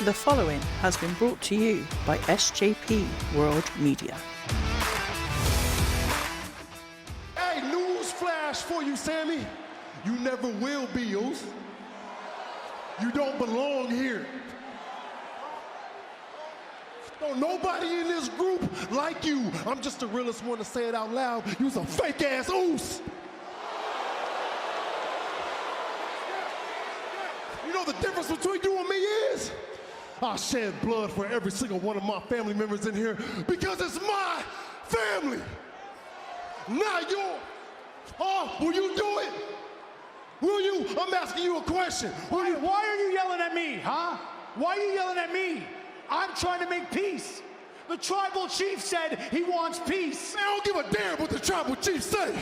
The following has been brought to you by SJP World Media. Hey, news flash for you, Sammy. You never will be, Oos. You don't belong here. Don't nobody in this group like you. I'm just the realest one to say it out loud. You's a fake ass Oos. You know the difference between you and me is? I shed blood for every single one of my family members in here because it's my family, not yours. Oh, will you do it? Will you? I'm asking you a question. Why are you yelling at me, huh? Why are you yelling at me? I'm trying to make peace. The tribal chief said he wants peace. Man, I don't give a damn what the tribal chief say.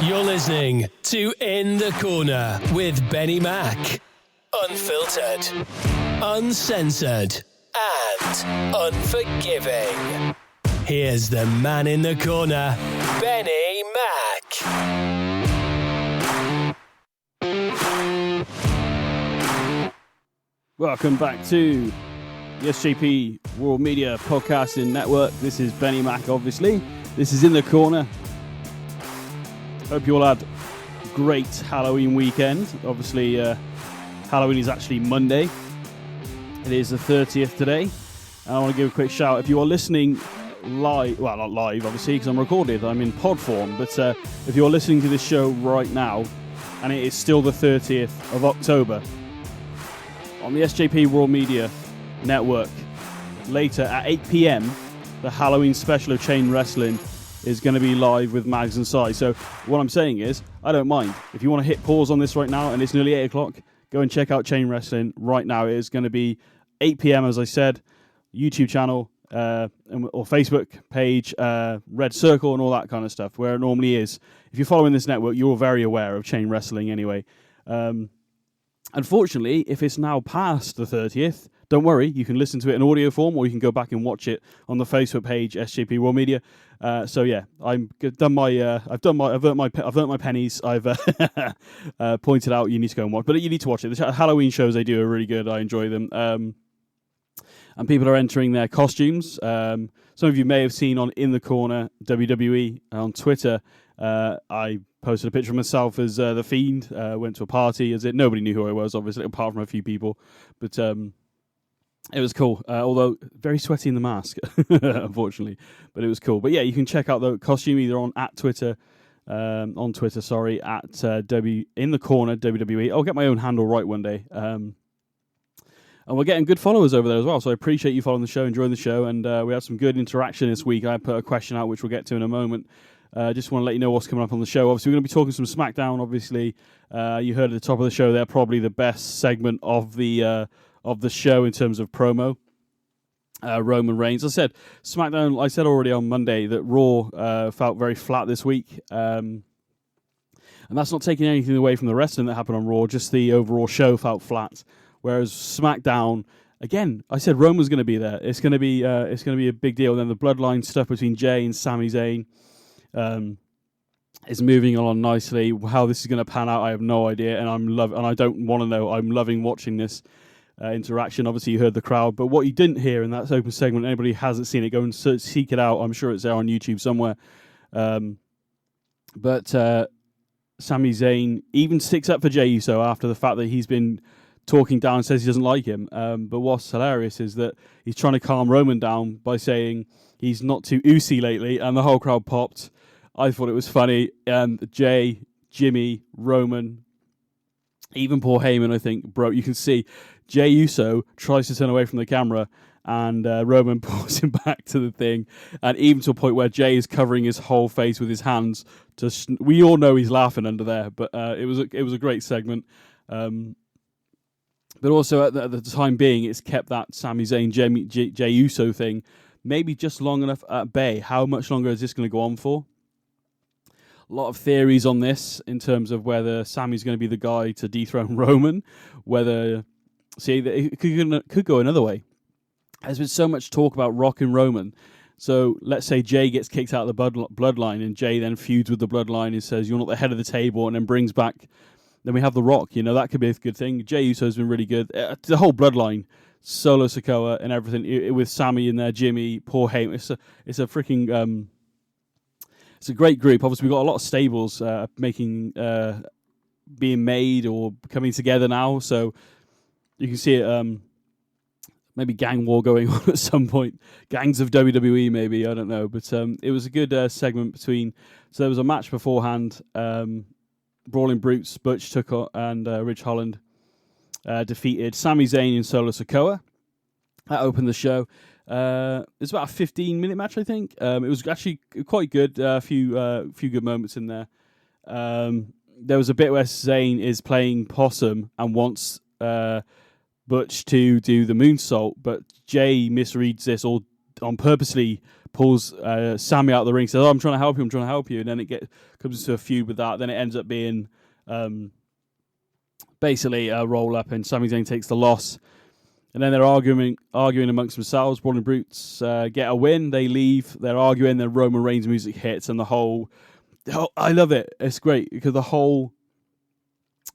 You're listening to In the Corner with Benny Mac. Unfiltered, uncensored, and unforgiving. Here's the man in the corner, Benny Mac. Welcome back to the SJP World Media Podcasting Network. This is Benny Mac, obviously. This is In the Corner. Hope you all had a great Halloween weekend. Obviously, Halloween is actually Monday. It is the 30th today. And I want to give a quick shout. If you are listening live, well, not live, obviously, because I'm recorded. I'm in pod form. But if you're listening to this show right now, and it is still the 30th of October, on the SJP World Media Network, later at 8 p.m, the Halloween special of Chain Wrestling is going to be live with Mags and Sai. So what I'm saying is, I don't mind. If you want to hit pause on this right now, and it's nearly 8 o'clock, go and check out Chain Wrestling right now. It is going to be 8 p.m, as I said, YouTube channel, or Facebook page, Red Circle, and all that kind of stuff, where it normally is. If you're following this network, you're very aware of Chain Wrestling anyway. Unfortunately, if it's now past the 30th, don't worry, you can listen to it in audio form, or you can go back and watch it on the Facebook page, SJP World Media. So yeah, I've earned my pennies. I've pointed out you need to go and watch, but you need to watch it. The Halloween shows they do are really good. I enjoy them. And people are entering their costumes. Some of you may have seen on In the Corner WWE on Twitter. I posted a picture of myself as The Fiend. Went to a party. Nobody knew who I was, obviously, apart from a few people. But it was cool, although very sweaty in the mask, unfortunately. But it was cool. But yeah, you can check out the costume either at Twitter, at In the Corner WWE. I'll get my own handle right one day. And we're getting good followers over there as well. So I appreciate you following the show, enjoying the show, and we had some good interaction this week. I put a question out, which we'll get to in a moment. Just want to let you know what's coming up on the show. Obviously, we're going to be talking some Smackdown. Obviously, you heard at the top of the show, they're probably the best segment of the show in terms of promo. Roman Reigns. I said SmackDown. I said already on Monday that Raw felt very flat this week, and that's not taking anything away from the wrestling that happened on Raw. Just the overall show felt flat. Whereas SmackDown, again, I said Roman's going to be there. It's going to be a big deal. And then the Bloodline stuff between Jay and Sami Zayn is moving along nicely. How this is going to pan out, I have no idea, and I don't want to know. I'm loving watching this interaction. Obviously, you heard the crowd, but what you didn't hear in that open segment, anybody who hasn't seen it, go and seek it out. I'm sure it's there on YouTube somewhere. But Sami Zayn even sticks up for Jey Uso after the fact that he's been talking down and says he doesn't like him. But what's hilarious is that he's trying to calm Roman down by saying he's not too Usi lately, and the whole crowd popped. I thought it was funny. Jay, Jimmy, Roman, even Paul Heyman, I think, bro, you can see Jey Uso tries to turn away from the camera, and Roman pulls him back to the thing, and even to a point where Jay is covering his whole face with his hands. We all know he's laughing under there, but it was a great segment. But also at the time being, it's kept that Sami Zayn, Jey Uso thing maybe just long enough at bay. How much longer is this going to go on for? A lot of theories on this in terms of whether Sami's going to be the guy to dethrone Roman. It could go another way. There's been so much talk about Rock and Roman So let's say Jay gets kicked out of the Bloodline, and Jay then feuds with the Bloodline and says, you're not the head of the table, and then brings back... Then we have The Rock. That could be a good thing. Jay Uso's been really good. The whole Bloodline, Solo Sikoa and everything, with Sammy in there, Jimmy, Paul Heyman. It's a freaking... it's a great group. Obviously, we've got a lot of stables being made or coming together now. So you can see it... maybe gang war going on at some point. Gangs of WWE, maybe. I don't know. But it was a good segment between... So there was a match beforehand. Brawling Brutes, Butch and Ridge Holland defeated Sami Zayn and Solo Sikoa. That opened the show. It was about a 15-minute match, I think. It was actually quite good. A few good moments in there. There was a bit where Zayn is playing possum and wants Butch to do the moonsault, but Jay misreads this or on purposely pulls Sammy out of the ring, says, I'm trying to help you, and then it comes into a feud with that. Then it ends up being basically a roll-up, and Sami Zayn takes the loss. And then they're arguing amongst themselves. Brawling Brutes get a win, they leave, they're arguing, then Roman Reigns music hits, and the whole I love it. It's great, because the whole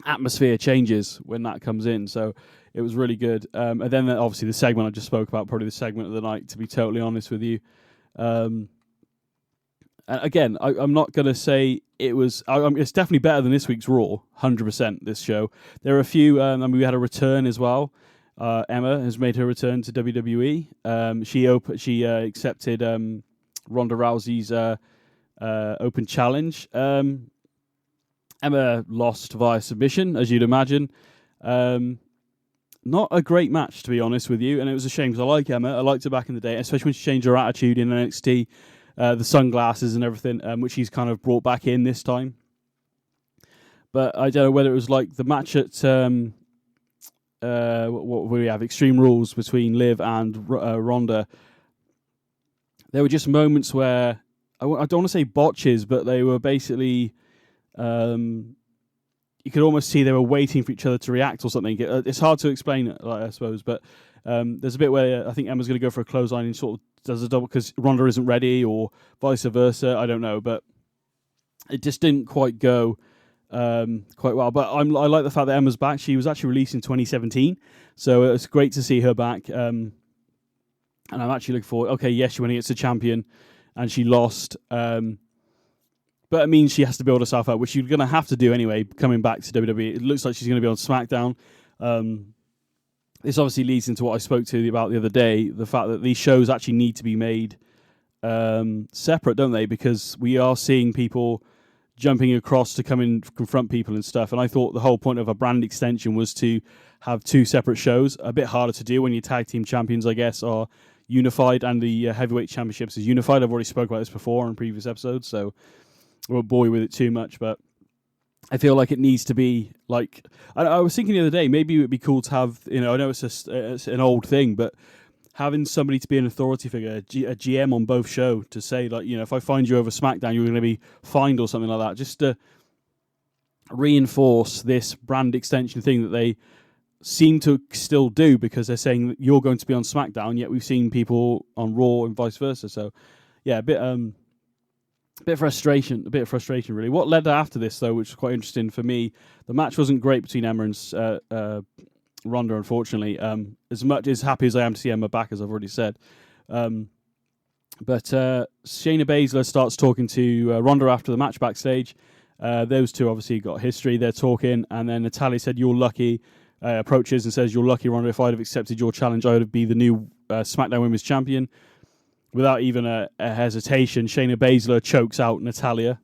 atmosphere changes when that comes in, so it was really good. And then obviously the segment I just spoke about, probably the segment of the night, to be totally honest with you. And again, I'm not going to say it was... it's definitely better than this week's Raw, 100%, this show. There are a few... we had a return as well. Emma has made her return to WWE. She accepted Ronda Rousey's open challenge. Emma lost via submission, as you'd imagine. Not a great match, to be honest with you, and it was a shame because I like Emma. I liked her back in the day, especially when she changed her attitude in NXT, the sunglasses and everything, which she's kind of brought back in this time. But I don't know whether it was like the match at what we have, Extreme Rules between Liv and Ronda. There were just moments where I don't want to say botches, but they were basically. You could almost see they were waiting for each other to react or something. It's hard to explain, I suppose, but there's a bit where I think Emma's going to go for a clothesline and sort of does a double because Ronda isn't ready, or vice versa. I don't know, but it just didn't quite go quite well. But I like the fact that Emma's back. She was actually released in 2017, so it's great to see her back. And I'm actually looking forward. Okay, yes, she went against a champion, and she lost. But it means she has to build herself up, which she's going to have to do anyway, coming back to WWE. It looks like she's going to be on Smackdown. This obviously leads into what I spoke to you about the other day, the fact that these shows actually need to be made separate, don't they? Because we are seeing people jumping across to come and confront people and stuff. And I thought the whole point of a brand extension was to have two separate shows. A bit harder to do when your tag team champions, I guess, are unified and the heavyweight championships is unified. I've already spoke about this before in previous episodes, so I won't bore you with it too much, but I feel like it needs to be like... I was thinking the other day, maybe it would be cool to have, I know it's an old thing, but having somebody to be an authority figure, a GM on both show to say, like, if I find you over Smackdown, you're going to be fined or something like that, just to reinforce this brand extension thing that they seem to still do, because they're saying that you're going to be on Smackdown, yet we've seen people on Raw and vice versa. So, yeah, a bit of frustration, really. What led after this, though, which was quite interesting for me, the match wasn't great between Emma and Ronda, unfortunately. As much as happy as I am to see Emma back, as I've already said. But Shayna Baszler starts talking to Ronda after the match backstage. Those two obviously got history. They're talking, and then Natalya said, "You're lucky." Approaches and says, "You're lucky, Ronda. If I'd have accepted your challenge, I would be the new SmackDown Women's Champion." Without even a hesitation, Shayna Baszler chokes out Natalya.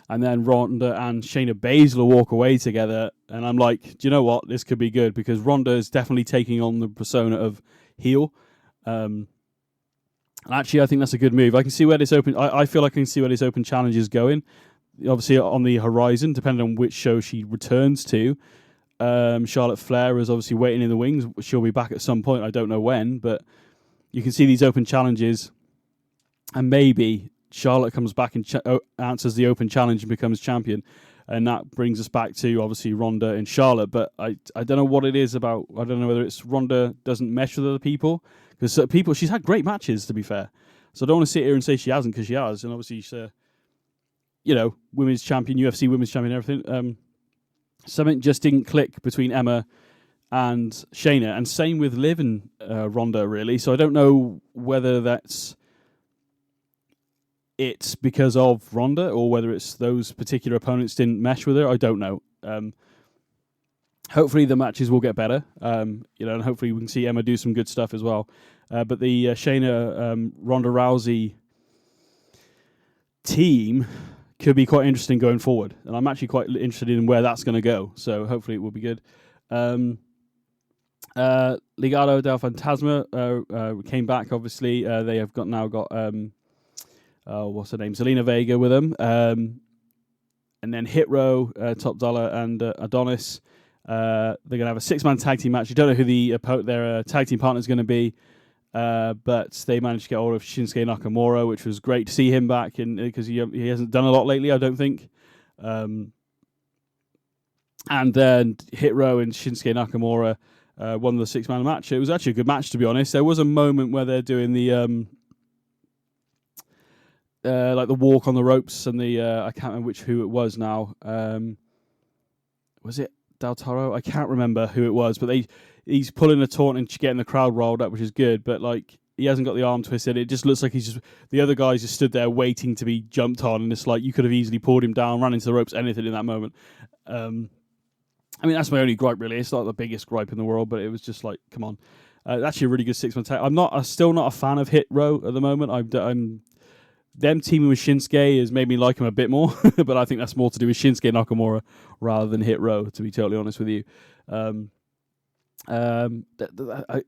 And then Ronda and Shayna Baszler walk away together. And I'm like, do you know what? This could be good, because Ronda is definitely taking on the persona of heel. And actually, I think that's a good move. I can see where this open... I feel like I can see where this open challenge is going. Obviously, on the horizon, depending on which show she returns to. Charlotte Flair is obviously waiting in the wings. She'll be back at some point. I don't know when, but... You can see these open challenges, and maybe Charlotte comes back and answers the open challenge and becomes champion. And that brings us back to, obviously, Ronda and Charlotte. But I don't know what it is about. I don't know whether it's Ronda doesn't mesh with other people. Because she's had great matches, to be fair. So I don't want to sit here and say she hasn't, because she has. And obviously she's women's champion, UFC women's champion, everything. Something just didn't click between Emma and Shayna. And same with Liv and Ronda, really. So I don't know whether it's because of Ronda or whether it's those particular opponents didn't mesh with her. I don't know. Hopefully the matches will get better, and hopefully we can see Emma do some good stuff as well. But the Shayna Ronda Rousey team could be quite interesting going forward, and I'm actually quite interested in where that's going to go. So hopefully it will be good. Legado del Fantasma came back. Obviously, they have now got what's her name? Zelina Vega with them, and then Hit Row, Top Dollar, and Adonis. They're going to have a 6-man tag team match. You don't know who their tag team partner is going to be, but they managed to get hold of Shinsuke Nakamura, which was great to see him back, because he hasn't done a lot lately, I don't think. And then Hit Row and Shinsuke Nakamura won the 6-man match. It was actually a good match, to be honest. There was a moment where they're doing the like the walk on the ropes, and I can't remember who it was now. Was it Del Toro? I can't remember who it was, but he's pulling a taunt and getting the crowd rolled up, which is good, but like he hasn't got the arm twisted. It just looks like the other guys just stood there waiting to be jumped on, and it's like you could have easily pulled him down, ran into the ropes, anything in that moment. I mean, that's my only gripe, really. It's not the biggest gripe in the world, but it was just like, come on. Actually a really good 6-man tag. I'm still not a fan of Hit Row at the moment. Them teaming with Shinsuke has made me like him a bit more, but I think that's more to do with Shinsuke Nakamura rather than Hit Row, to be totally honest with you. And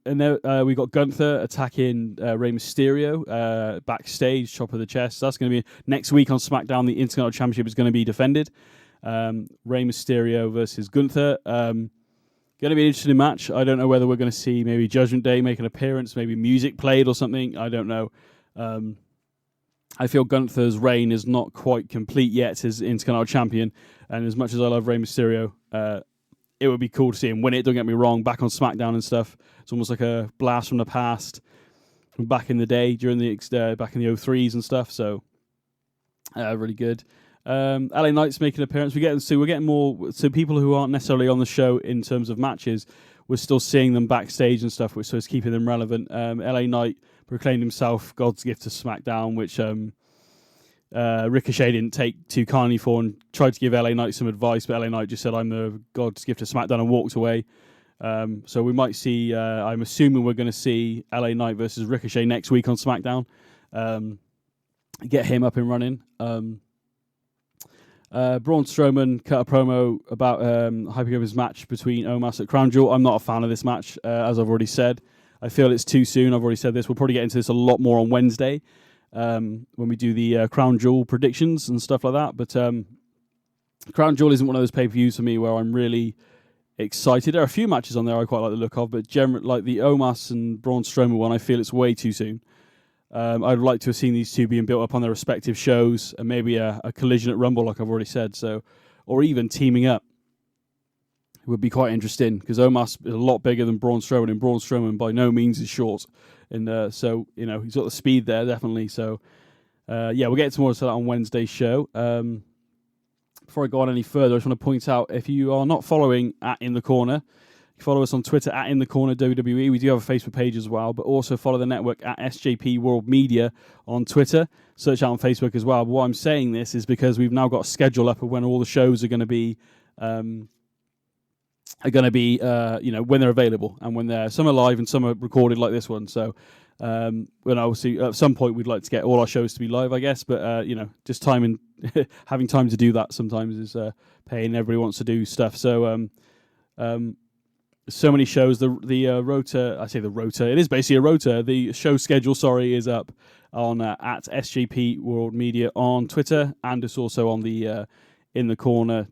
then we got Gunther attacking Rey Mysterio backstage, top of the chest. So that's going to be next week on SmackDown. The Intercontinental Championship is going to be defended. Rey Mysterio versus Gunther. Going to be an interesting match. I don't know whether we're going to see maybe Judgment Day make an appearance, maybe music played or something. I don't know. I feel Gunther's reign is not quite complete yet as Intercontinental Champion, and as much as I love Rey Mysterio, it would be cool to see him win it, don't get me wrong, back on SmackDown and stuff. It's almost like a blast from the past, from back in the day, during back in the 03s and stuff, so really good. LA Knight's making an appearance. We're getting more, so people who aren't necessarily on the show in terms of matches, we're still seeing them backstage and stuff, so it's keeping them relevant. LA Knight proclaimed himself God's gift to SmackDown, which Ricochet didn't take too kindly for, and tried to give LA Knight some advice, but LA Knight just said, I'm the God's gift to SmackDown, and walked away. So we might see, I'm assuming we're going to see LA Knight versus Ricochet next week on SmackDown. Get him up and running. Braun Strowman cut a promo about hyping up his match between Omos at Crown Jewel. I'm not a fan of this match, as I've already said. I feel it's too soon. I've already said this. We'll probably get into this a lot more on Wednesday when we do the Crown Jewel predictions and stuff like that. But Crown Jewel isn't one of those pay-per-views for me where I'm really excited. There are a few matches on there I quite like the look of, but generally, like the Omos and Braun Strowman one, I feel it's way too soon. I'd like to have seen these two being built up on their respective shows, and maybe a collision at Rumble, like I've already said. So, or even teaming up. It would be quite interesting, because Omos is a lot bigger than Braun Strowman, and Braun Strowman by no means is short. And so, he's got the speed there, definitely. So, we'll get to more of that on Wednesday's show. Before I go on any further, I just want to point out, if you are not following at In The Corner, follow us on Twitter at In The Corner WWE. We do have a Facebook page as well, but also follow the network at SJP World Media on Twitter. Search out on Facebook as well. But why I'm saying this is because we've now got a schedule up of when all the shows are going to be... when they're available, and when some are live and some are recorded like this one. So, when obviously at some point we'd like to get all our shows to be live, I guess. But just time and having time to do that sometimes is pain. Everybody wants to do stuff. So, so many shows. The rota. I say the rota. It is basically a rota. The show schedule, is up on at SJP World Media on Twitter, and it's also on the In The Corner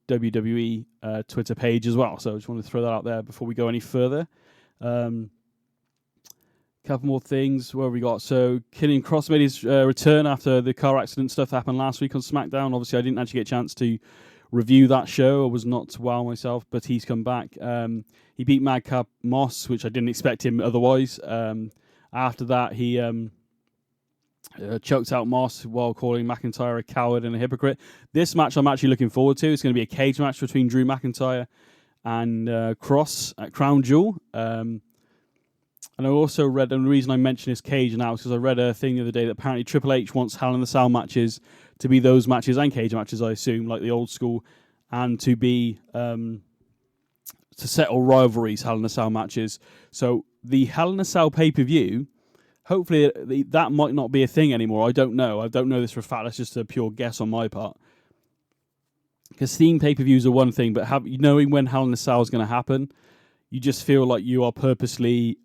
WWE Twitter page as well. So I just wanted to throw that out there before we go any further. Couple more things. What have we got? So Killian Cross made his return after the car accident stuff that happened last week on SmackDown. Obviously, I didn't actually get a chance to review that show. I was not to wow myself, but he's come back. He beat Madcap Moss, which I didn't expect him otherwise. After that, he choked out Moss while calling McIntyre a coward and a hypocrite. This match I'm actually looking forward to. It's going to be a cage match between Drew McIntyre and Cross at Crown Jewel. And I also read, and the reason I mention this cage now is because I read a thing the other day that apparently Triple H wants Hell in the Cell matches to be those matches and cage matches, I assume, like the old school, and to be to settle rivalries, Hell in the Cell matches. So the Hell in a Cell pay-per-view, hopefully that might not be a thing anymore. I don't know. I don't know this for a fact. That's just a pure guess on my part. Because theme pay-per-views are one thing, but knowing when Hell in a Cell is going to happen, you just feel like you are purposely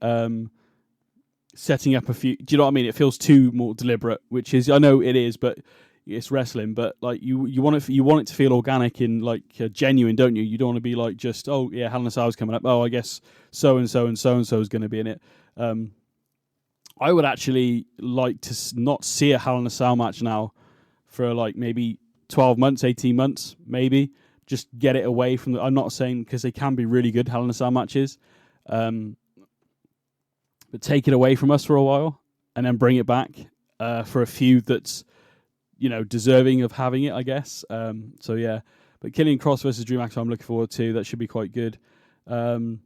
setting up a few... Do you know what I mean? It feels too more deliberate, which is... I know it is, but it's wrestling. But like you want it to feel organic and like genuine, don't you? You don't want to be like just, oh, yeah, Hell in a Cell is coming up. Oh, I guess so-and-so and so-and-so is going to be in it. I would actually like to not see a Hell in a Cell match now for like maybe 12 months, 18 months, maybe. Just get it away from I'm not saying, because they can be really good Hell in a Cell matches, but take it away from us for a while and then bring it back for a feud that's, deserving of having it, I guess. So yeah, but Killian Cross versus Drew McIntyre, I'm looking forward to. That should be quite good. Another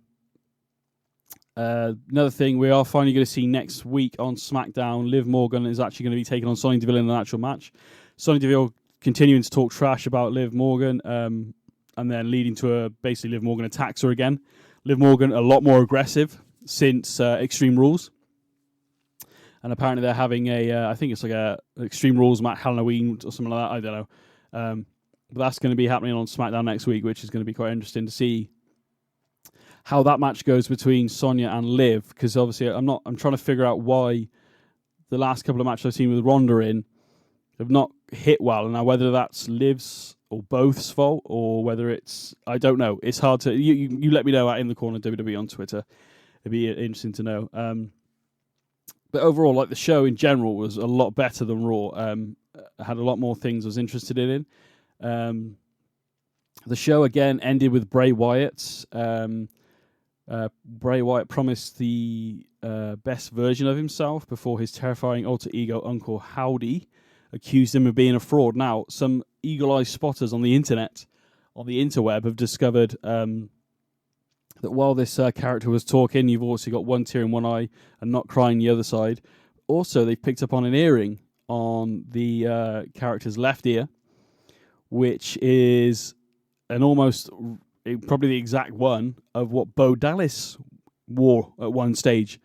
thing we are finally going to see next week on SmackDown, Liv Morgan is actually going to be taking on Sonya Deville in an actual match. Sonya Deville continuing to talk trash about Liv Morgan, and then leading to basically Liv Morgan attacks her again. Liv Morgan a lot more aggressive since Extreme Rules, and apparently they're having I think it's like a Extreme Rules match Halloween or something like that. I don't know, but that's going to be happening on SmackDown next week, which is going to be quite interesting to see how that match goes between Sonya and Liv, because obviously I'm trying to figure out why the last couple of matches I've seen with Ronda in have not hit well, and now whether that's Liv's or both's fault, or whether it's, I don't know. It's hard to, you let me know at In the Corner WWE on Twitter. It'd be interesting to know. But overall, like the show in general was a lot better than Raw. I had a lot more things I was interested in. The show again ended with Bray Wyatt. Bray Wyatt promised the best version of himself before his terrifying alter ego Uncle Howdy accused him of being a fraud. Now, some eagle-eye spotters on the internet, on the interweb, have discovered that while this character was talking, you've also got one tear in one eye and not crying the other side. Also, they've picked up on an earring on the character's left ear, which is an almost, probably the exact one of what Bo Dallas wore at one stage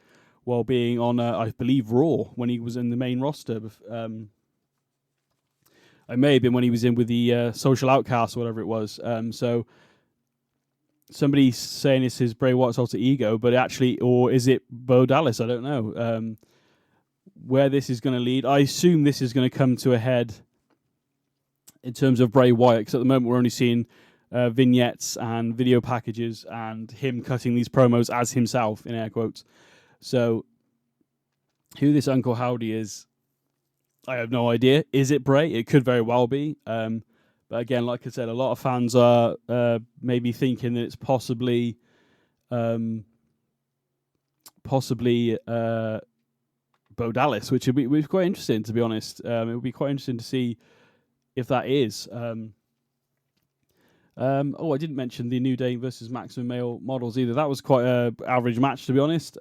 while being on, I believe, Raw, when he was in the main roster. It may have been when he was in with the Social Outcasts or whatever it was. So somebody's saying this is Bray Wyatt's alter ego, but actually, or is it Bo Dallas? I don't know. Where this is going to lead, I assume this is going to come to a head in terms of Bray Wyatt, because at the moment we're only seeing vignettes and video packages and him cutting these promos as himself, in air quotes. So who this Uncle Howdy is, I have no idea. Is it Bray? It could very well be. But again, like I said, a lot of fans are maybe thinking that it's possibly Bo Dallas, which would be quite interesting, to be honest. It would be quite interesting to see if that is. I didn't mention the New Day versus Maximum Male Models either. That was quite an average match, to be honest.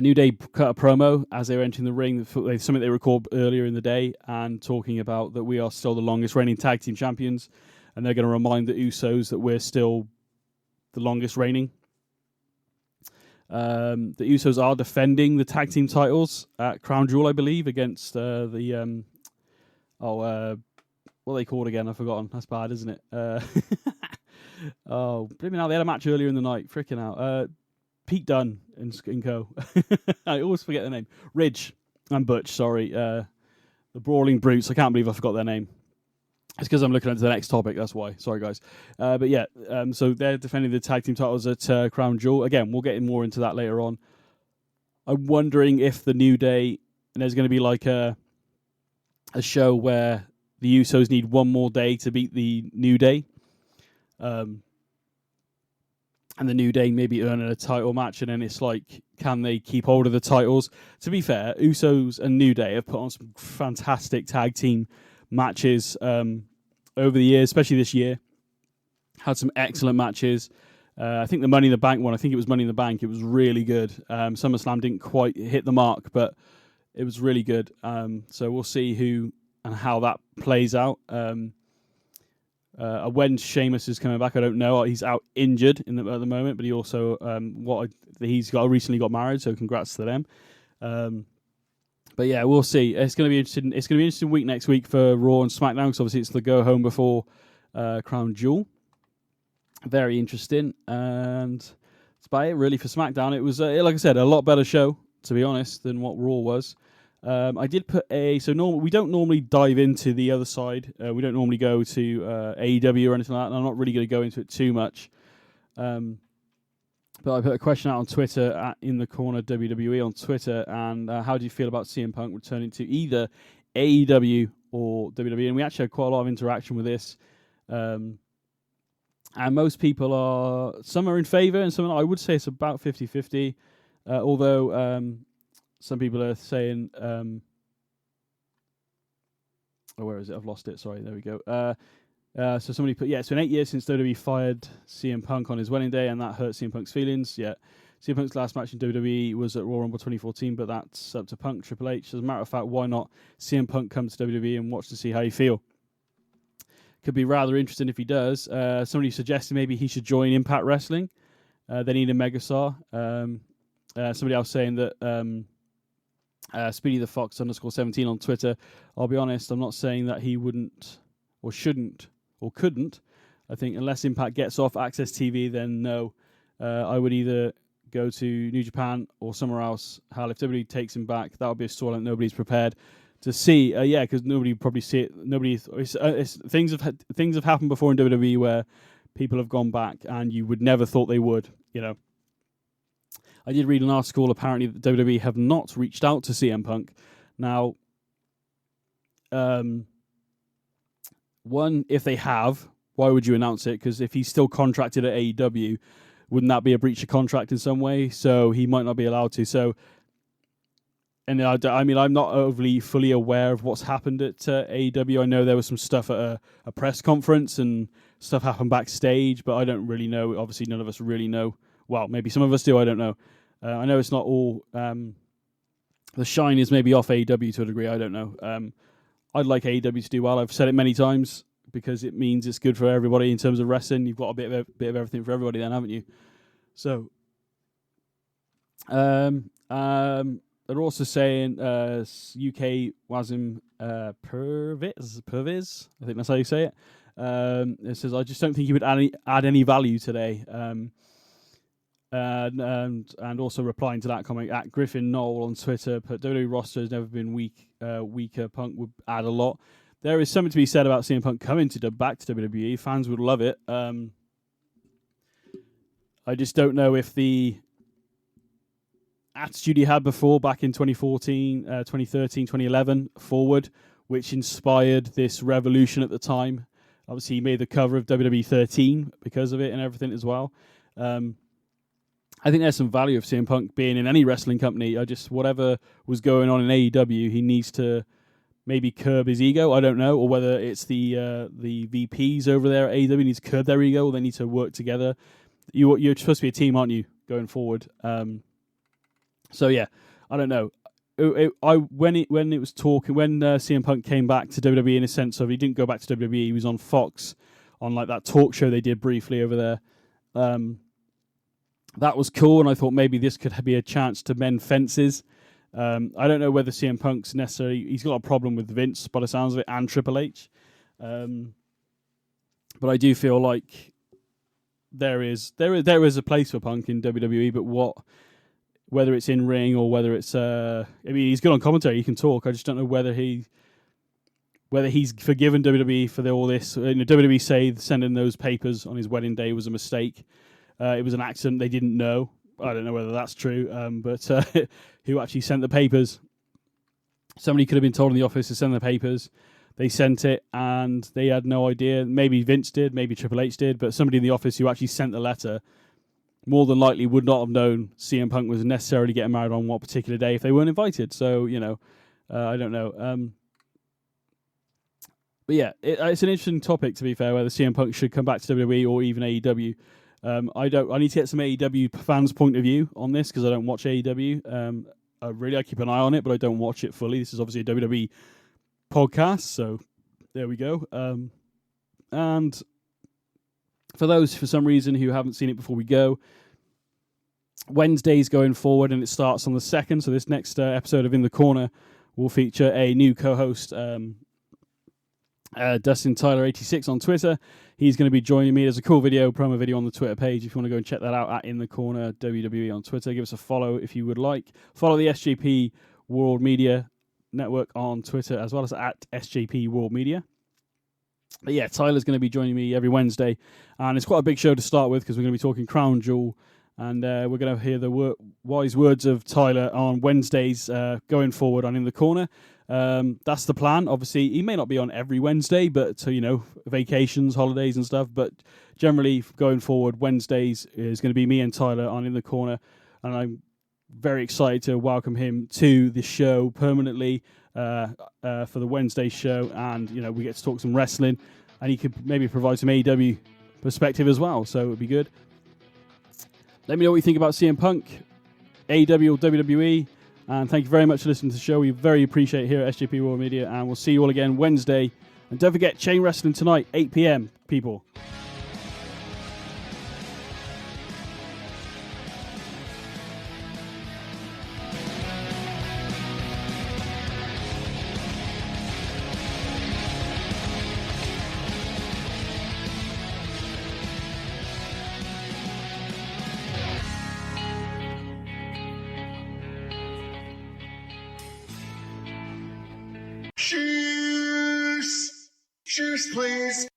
New Day cut a promo as they were entering the ring, something they recorded earlier in the day, and talking about that we are still the longest reigning tag team champions, and they're going to remind the Usos that we're still the longest reigning. The Usos are defending the tag team titles at Crown Jewel, I believe, against what are they called again? I've forgotten. That's bad, isn't it? Blimey now, they had a match earlier in the night. Freaking out. Pete Dunne and co. I always forget their name. Ridge and Butch, sorry. The Brawling Brutes. I can't believe I forgot their name. It's because I'm looking at the next topic, that's why. Sorry, guys. But yeah, so they're defending the tag team titles at Crown Jewel. Again, we'll get more into that later on. I'm wondering if the New Day, and there's going to be like a show where the Usos need one more day to beat the New Day. And the New Day maybe earn a title match, and then it's like, can they keep hold of the titles? To be fair, Usos and New Day have put on some fantastic tag team matches over the years, especially this year. Had some excellent matches. I think the Money in the Bank one, I think it was Money in the Bank, it was really good. SummerSlam didn't quite hit the mark, but it was really good. So we'll see who and how that plays out. When Sheamus is coming back, I don't know. He's out injured at the moment, but he also recently got married, so congrats to them. But yeah, we'll see. It's going to be interesting. It's going to be an interesting week next week for Raw and SmackDown, because obviously it's the go home before Crown Jewel. Very interesting, and that's about it really for SmackDown. It was, like I said, a lot better show, to be honest, than what Raw was. I did put we don't normally dive into the other side. We don't normally go to AEW or anything like that, and I'm not really going to go into it too much. But I put a question out on Twitter, at In the Corner WWE on Twitter, and how do you feel about CM Punk returning to either AEW or WWE? And we actually had quite a lot of interaction with this. And most people some are in favour, and some, I would say it's about 50-50, although... some people are saying, where is it? I've lost it. Sorry, there we go. So somebody put, it's been 8 years since WWE fired CM Punk on his wedding day, and that hurt CM Punk's feelings. Yeah, CM Punk's last match in WWE was at Royal Rumble 2014, but that's up to Punk, Triple H. As a matter of fact, why not CM Punk come to WWE and watch to see how you feel? Could be rather interesting if he does. Somebody suggested maybe he should join Impact Wrestling. They need a megastar. Somebody else saying that... Speedy the Fox _17 on Twitter. I'll be honest, I'm not saying that he wouldn't or shouldn't or couldn't. I think unless Impact gets off Access TV, then no. I would either go to New Japan or somewhere else. Hell, if WWE takes him back, that would be a story that nobody's prepared to see. Because nobody would probably see it. Things have happened before in WWE where people have gone back and you would never thought they would, you know. I did read an article, apparently, that WWE have not reached out to CM Punk. Now, one, if they have, why would you announce it? Because if he's still contracted at AEW, wouldn't that be a breach of contract in some way? So he might not be allowed to. So, and I'm not overly fully aware of what's happened at AEW. I know there was some stuff at a press conference and stuff happened backstage, but I don't really know. Obviously, none of us really know. Well, maybe some of us do, I don't know. I know it's not all... the shine is maybe off AEW to a degree, I don't know. I'd like AEW to do well. I've said it many times because it means it's good for everybody in terms of wrestling. You've got a bit of everything for everybody then, haven't you? So, they're also saying UK Wasim Perviz, I think that's how you say it. It says, I just don't think he would add any value today. And also replying to that comment at Griffin Knoll on Twitter, but WWE roster has never been weaker. Punk would add a lot. There is something to be said about CM Punk coming back to WWE. Fans would love it. I just don't know if the attitude he had before, back in 2014, 2013, 2011, forward, which inspired this revolution at the time. Obviously, he made the cover of WWE 13 because of it and everything as well. I think there's some value of CM Punk being in any wrestling company. Whatever was going on in AEW, he needs to maybe curb his ego. I don't know, or whether it's the VPs over there at AEW need to curb their ego, or they need to work together. You're supposed to be a team, aren't you, going forward? So yeah, I don't know. When CM Punk came back to WWE, in a sense of he didn't go back to WWE, he was on Fox on like that talk show they did briefly over there. That was cool, and I thought maybe this could be a chance to mend fences. I don't know whether CM Punk's necessarily... He's got a problem with Vince, by the sounds of it, and Triple H. But I do feel like there is a place for Punk in WWE, but whether it's in ring or whether it's... he's good on commentary, he can talk. I just don't know whether he's forgiven WWE for all this. WWE say sending those papers on his wedding day was a mistake. It was an accident. They didn't know. I don't know whether that's true, but who actually sent the papers? Somebody could have been told in the office to send the papers. they sent it and they had no idea. Maybe Vince did, maybe Triple H did, but somebody in the office who actually sent the letter more than likely would not have known CM Punk was necessarily getting married on what particular day if they weren't invited. So, I don't know. But yeah, it's an interesting topic, to be fair, whether CM Punk should come back to WWE or even AEW. I need to get some AEW fans' point of view on this because I don't watch AEW. I keep an eye on it, but I don't watch it fully. This is obviously a WWE podcast, so there we go. And for those, for some reason, who haven't seen it before we go, Wednesday's going forward, and it starts on the 2nd, so this next episode of In the Corner will feature a new co-host, Dustin Tyler 86 on Twitter. He's going to be joining me. There's a cool promo video on the Twitter page if you want to go and check that out at In the Corner WWE on Twitter. Give us a follow if you would like. Follow the SJP World Media Network on Twitter as well as at SJP World Media. But yeah, Tyler's going to be joining me every Wednesday, and it's quite a big show to start with because we're going to be talking Crown Jewel, and we're going to hear the wise words of Tyler on Wednesdays going forward on In the Corner. That's the plan. Obviously, he may not be on every Wednesday, but vacations, holidays and stuff. But generally, going forward, Wednesdays is going to be me and Tyler on In the Corner, and I'm very excited to welcome him to the show permanently for the Wednesday show. And we get to talk some wrestling, and he could maybe provide some AEW perspective as well. So it would be good. Let me know what you think about CM Punk, AEW or WWE. And thank you very much for listening to the show. We very appreciate it here at SJP World Media. And we'll see you all again Wednesday. And don't forget, Chain Wrestling tonight, 8 p.m, people. Cheers, please.